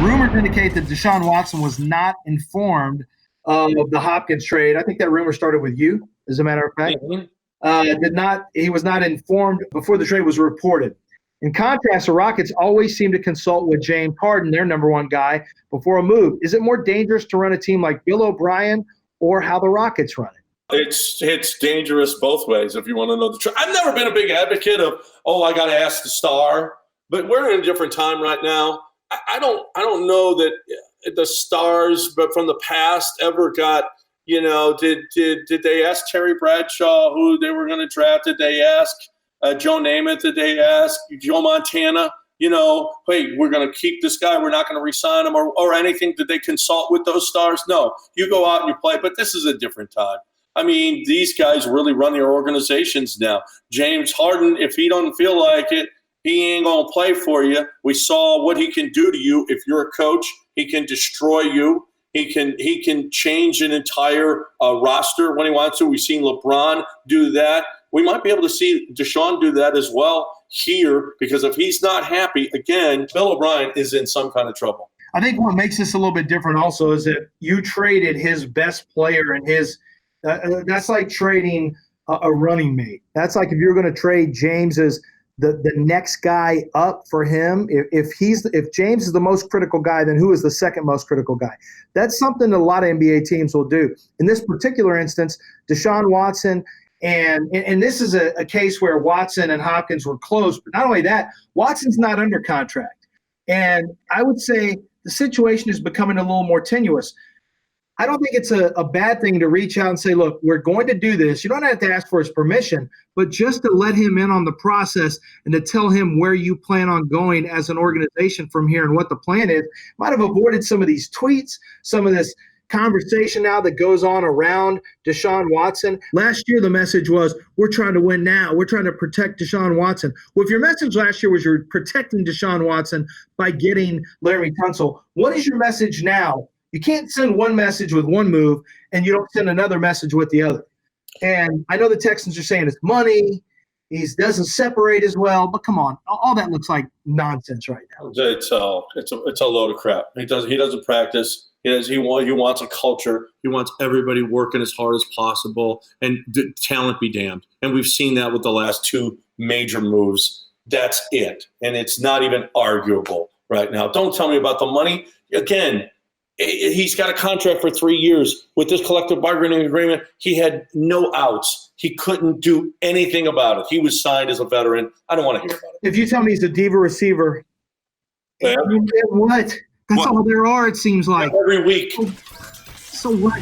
rumors indicate that Deshaun Watson was not informed of the Hopkins trade. I think that rumor started with you, as a matter of fact. He was not informed before the trade was reported. In contrast, the Rockets always seem to consult with James Harden, their number one guy, before a move. Is it more dangerous to run a team like Bill O'Brien or how the Rockets run it? It's dangerous both ways if you want to know the truth. I've never been a big advocate of, I got to ask the star. But we're in a different time right now. I don't know that the stars, but from the past, ever got, did they ask Terry Bradshaw who they were going to draft? Did they ask Joe Namath? Did they ask Joe Montana? Hey, we're going to keep this guy. We're not going to re-sign him or anything. Did they consult with those stars? No. You go out and you play, but this is a different time. I mean, these guys really run their organizations now. James Harden, if he don't feel like it, he ain't going to play for you. We saw what he can do to you if you're a coach. He can destroy you. He can change an entire roster when he wants to. We've seen LeBron do that. We might be able to see Deshaun do that as well here, because if he's not happy, again, Bill O'Brien is in some kind of trouble. I think what makes this a little bit different also is that you traded his best player and his that's like trading a running mate. That's like if you're going to trade James's the next guy up for him. If James is the most critical guy, then who is the second most critical guy? That's something that a lot of NBA teams will do. In this particular instance, Deshaun Watson, and this is a case where Watson and Hopkins were close, but not only that, Watson's not under contract. And I would say the situation is becoming a little more tenuous. I don't think it's a bad thing to reach out and say, look, we're going to do this. You don't have to ask for his permission, but just to let him in on the process and to tell him where you plan on going as an organization from here and what the plan is, might have avoided some of these tweets, some of this conversation now that goes on around Deshaun Watson. Last year, the message was, we're trying to win now. We're trying to protect Deshaun Watson. Well, if your message last year was you're protecting Deshaun Watson by getting Larry Tunsil, what is your message now? You can't send one message with one move and you don't send another message with the other. And I know the Texans are saying it's money. He doesn't separate as well, but come on, all that looks like nonsense right now. It's a load of crap. He doesn't practice. He wants a culture. He wants everybody working as hard as possible, and talent be damned. And we've seen that with the last two major moves. That's it, and it's not even arguable right now. Don't tell me about the money again. He's got a contract for 3 years. With this collective bargaining agreement, he had no outs. He couldn't do anything about it. He was signed as a veteran. I don't want to hear about it. If you tell me he's a diva receiver, what? That's all there are, it seems like. Every week. So what?